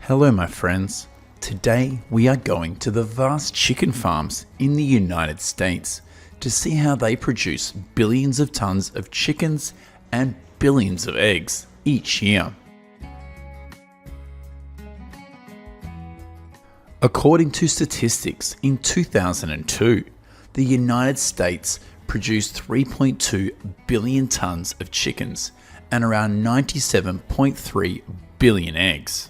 Hello my friends, today we are going to the vast chicken farms in the United States to see how they produce billions of tons of chickens and billions of eggs each year. According to statistics, in 2002, the United States produced 3.2 billion tons of chickens and around 97.3 billion eggs.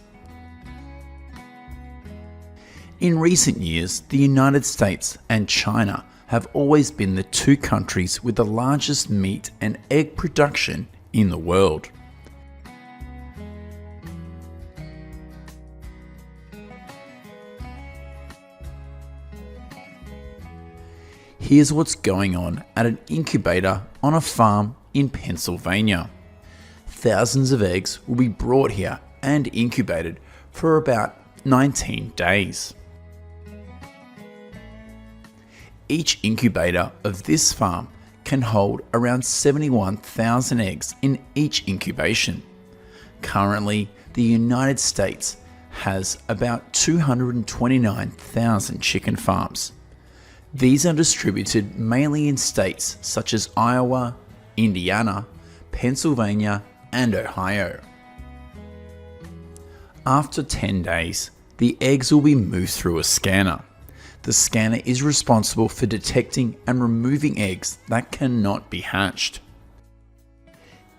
In recent years, the United States and China have always been the two countries with the largest meat and egg production in the world. Here's what's going on at an incubator on a farm in Pennsylvania. Thousands of eggs will be brought here and incubated for about 19 days. Each incubator of this farm can hold around 71,000 eggs in each incubation. Currently, the United States has about 229,000 chicken farms. These are distributed mainly in states such as Iowa, Indiana, Pennsylvania, and Ohio. After 10 days, the eggs will be moved through a scanner. The scanner is responsible for detecting and removing eggs that cannot be hatched.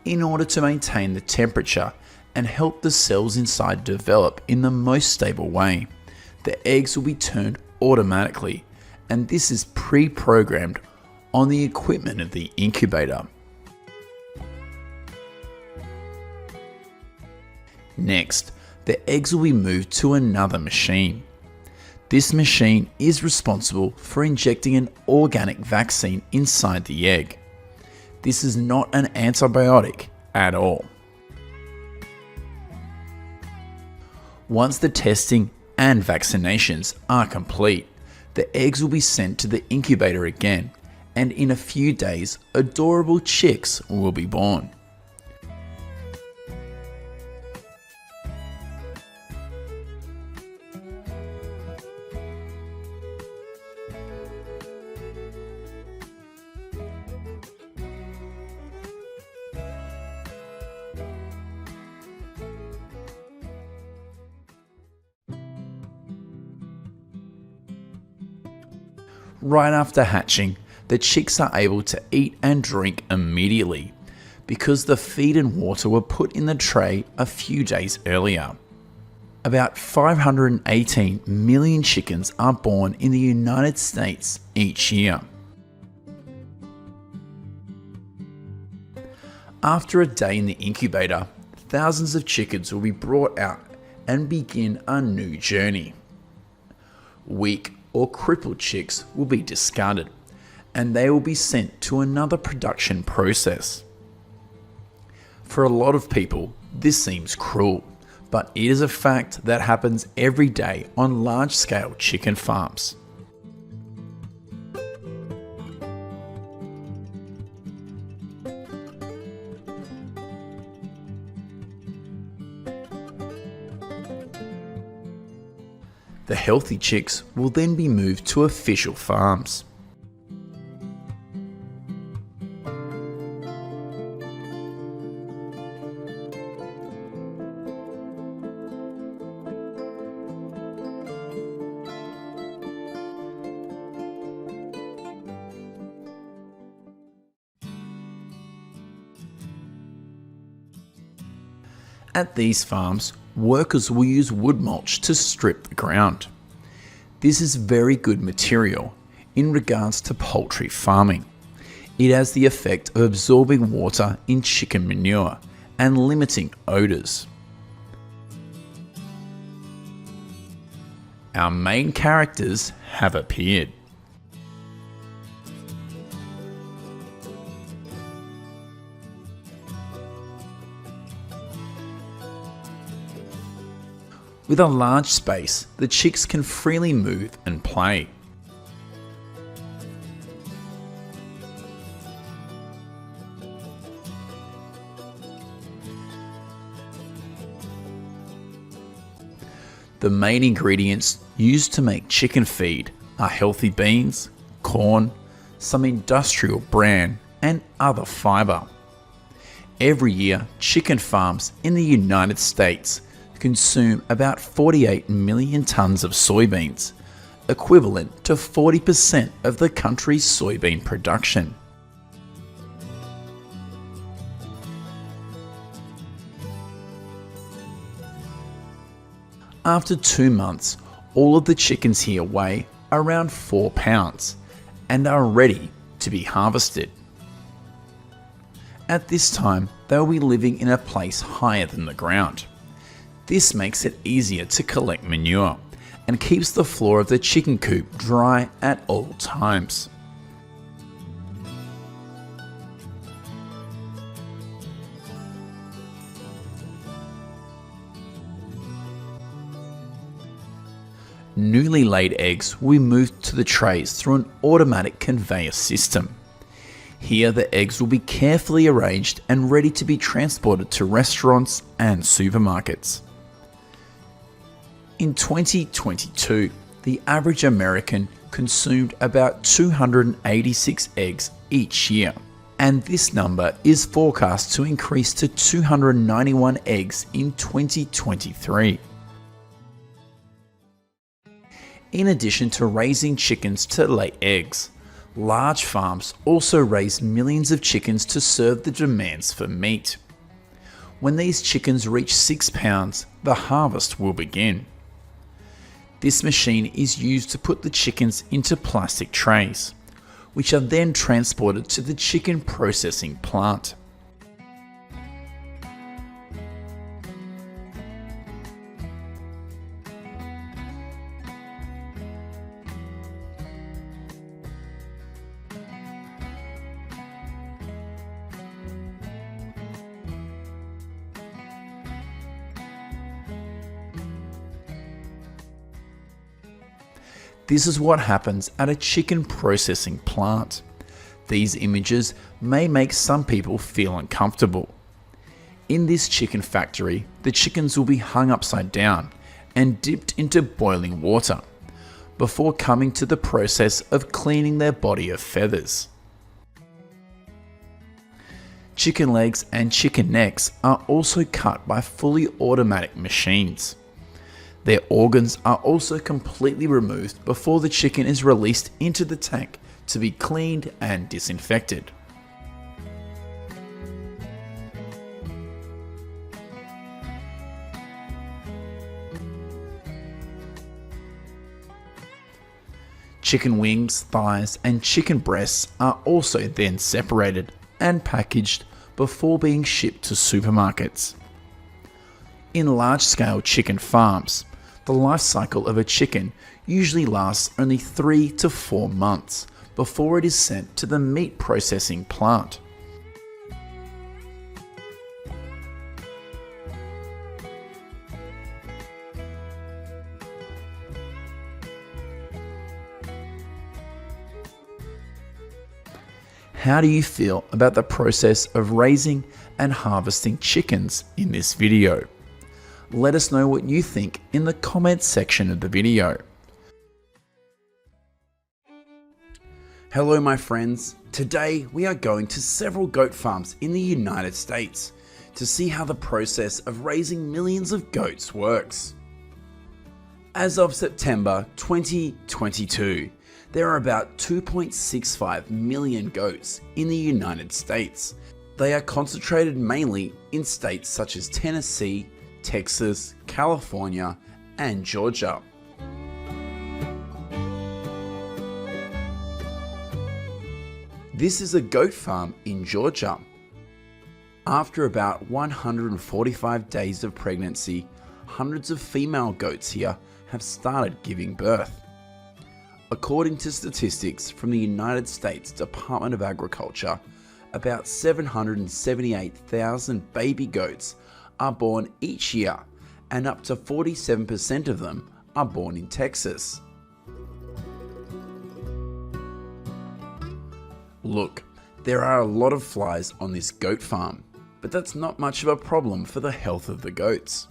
In order to maintain the temperature and help the cells inside develop in the most stable way, the eggs will be turned automatically, and this is pre-programmed on the equipment of the incubator. Next, the eggs will be moved to another machine. This machine is responsible for injecting an organic vaccine inside the egg. This is not an antibiotic at all. Once the testing and vaccinations are complete, the eggs will be sent to the incubator again, and in a few days, adorable chicks will be born. Right after hatching, the chicks are able to eat and drink immediately because the feed and water were put in the tray a few days earlier. About 518 million chickens are born in the United States each year. After a day in the incubator, thousands of chickens will be brought out and begin a new journey. Weak or crippled chicks will be discarded, and they will be sent to another production process. For a lot of people, this seems cruel, but it is a fact that happens every day on large-scale chicken farms. The healthy chicks will then be moved to official farms. At these farms, workers will use wood mulch to strip the ground. This is very good material in regards to poultry farming. It has the effect of absorbing water in chicken manure and limiting odors. Our main characters have appeared. With a large space, the chicks can freely move and play. The main ingredients used to make chicken feed are healthy beans, corn, some industrial bran, and other fiber. Every year, chicken farms in the United States consume about 48 million tons of soybeans, equivalent to 40% of the country's soybean production. After 2 months, all of the chickens here weigh around 4 pounds and are ready to be harvested. At this time, they will be living in a place higher than the ground. This makes it easier to collect manure and keeps the floor of the chicken coop dry at all times. Newly laid eggs will be moved to the trays through an automatic conveyor system. Here the eggs will be carefully arranged and ready to be transported to restaurants and supermarkets. In 2022, the average American consumed about 286 eggs each year, and this number is forecast to increase to 291 eggs in 2023. In addition to raising chickens to lay eggs, large farms also raise millions of chickens to serve the demands for meat. When these chickens reach 6 pounds, the harvest will begin. This machine is used to put the chickens into plastic trays, which are then transported to the chicken processing plant. This is what happens at a chicken processing plant. These images may make some people feel uncomfortable. In this chicken factory, the chickens will be hung upside down and dipped into boiling water before coming to the process of cleaning their body of feathers. Chicken legs and chicken necks are also cut by fully automatic machines. Their organs are also completely removed before the chicken is released into the tank to be cleaned and disinfected. Chicken wings, thighs, and chicken breasts are also then separated and packaged before being shipped to supermarkets. In large-scale chicken farms, the life cycle of a chicken usually lasts only 3 to 4 months before it is sent to the meat processing plant. How do you feel about the process of raising and harvesting chickens in this video? Let us know what you think in the comments section of the video. Hello my friends, today we are going to several goat farms in the United States to see how the process of raising millions of goats works. As of September 2022, there are about 2.65 million goats in the United States. They are concentrated mainly in states such as Tennessee, Texas, California, and Georgia. This is a goat farm in Georgia. After about 145 days of pregnancy, hundreds of female goats here have started giving birth. According to statistics from the United States Department of Agriculture, about 778,000 baby goats are born each year, and up to 47% of them are born in Texas. Look, there are a lot of flies on this goat farm, but that's not much of a problem for the health of the goats.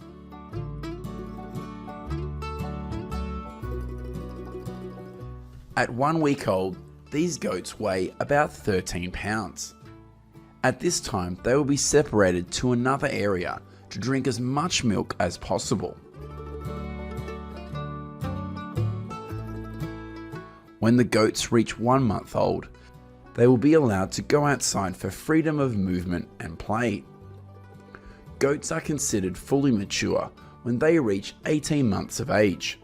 At 1 week old, these goats weigh about 13 pounds. At this time, they will be separated to another area to drink as much milk as possible. When the goats reach 1 month old, they will be allowed to go outside for freedom of movement and play. Goats are considered fully mature when they reach 18 months of age.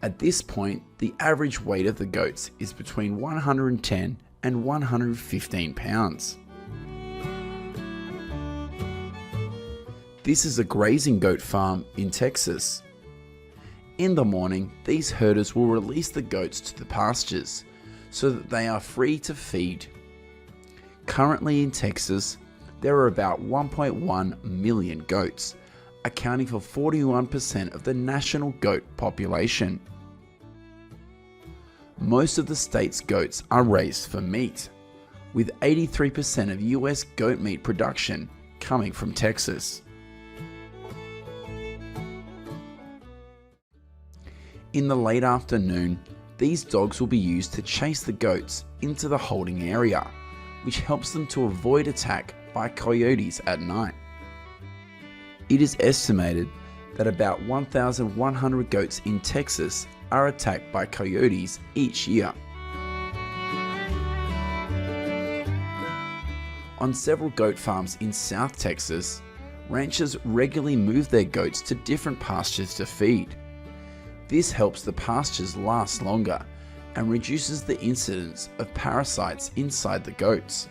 At this point, the average weight of the goats is between 110 and 115 pounds. This is a grazing goat farm in Texas. In the morning, these herders will release the goats to the pastures so that they are free to feed. Currently in Texas, there are about 1.1 million goats, accounting for 41% of the national goat population. Most of the state's goats are raised for meat, with 83% of US goat meat production coming from Texas. In the late afternoon, these dogs will be used to chase the goats into the holding area, which helps them to avoid attack by coyotes at night. It is estimated that about 1,100 goats in Texas are attacked by coyotes each year. On several goat farms in South Texas, ranchers regularly move their goats to different pastures to feed. This helps the pastures last longer and reduces the incidence of parasites inside the goats.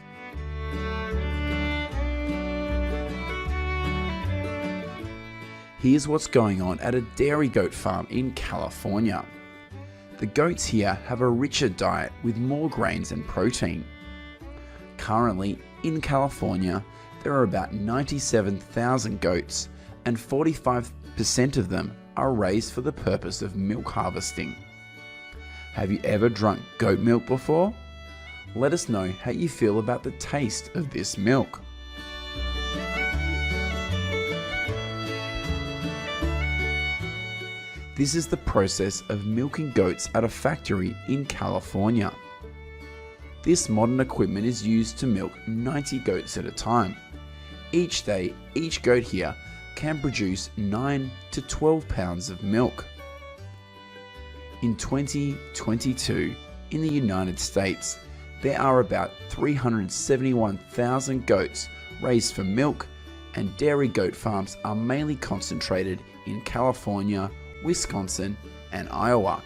Here's what's going on at a dairy goat farm in California. The goats here have a richer diet with more grains and protein. Currently, in California, there are about 97,000 goats, and 45% of them are raised for the purpose of milk harvesting. Have you ever drunk goat milk before? Let us know how you feel about the taste of this milk. This is the process of milking goats at a factory in California. This modern equipment is used to milk 90 goats at a time. Each day, each goat here can produce 9 to 12 pounds of milk. In 2022, in the United States, there are about 371,000 goats raised for milk, and dairy goat farms are mainly concentrated in California, Wisconsin, and Iowa.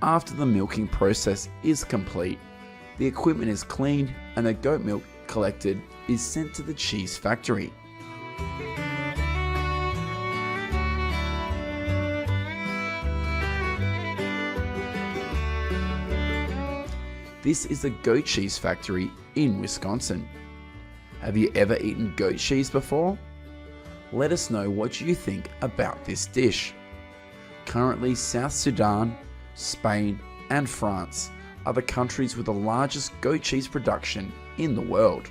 After the milking process is complete, the equipment is cleaned and the goat milk collected is sent to the cheese factory. This is the goat cheese factory in Wisconsin. Have you ever eaten goat cheese before? Let us know what you think about this dish. Currently, South Sudan, Spain, and France are the countries with the largest goat cheese production in the world.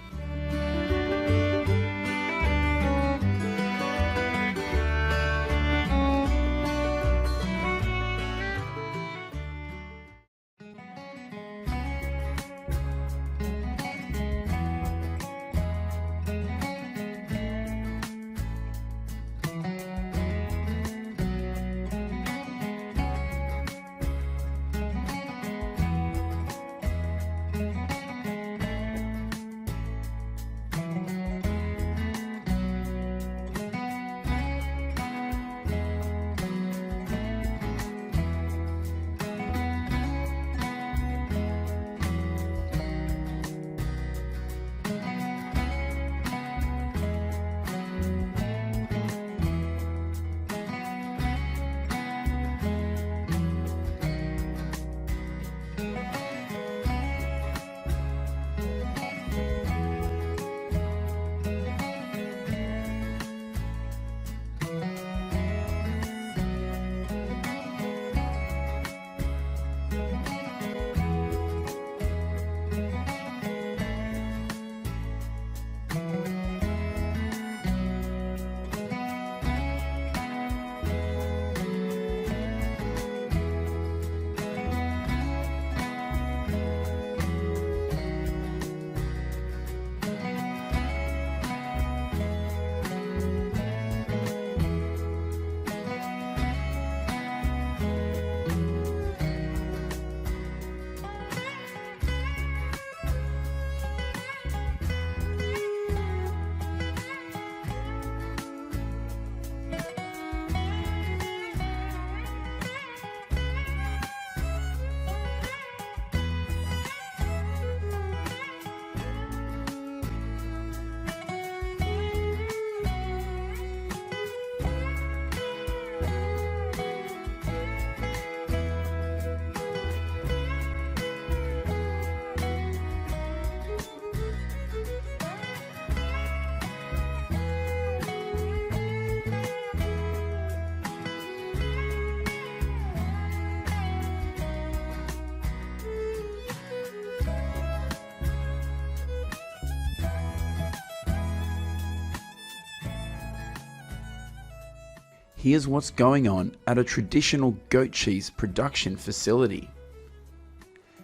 Here's what's going on at a traditional goat cheese production facility.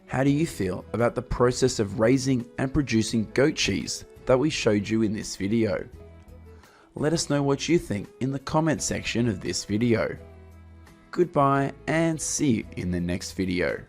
How do you feel about the process of raising and producing goat cheese that we showed you in this video? Let us know what you think in the comment section of this video. Goodbye and see you in the next video.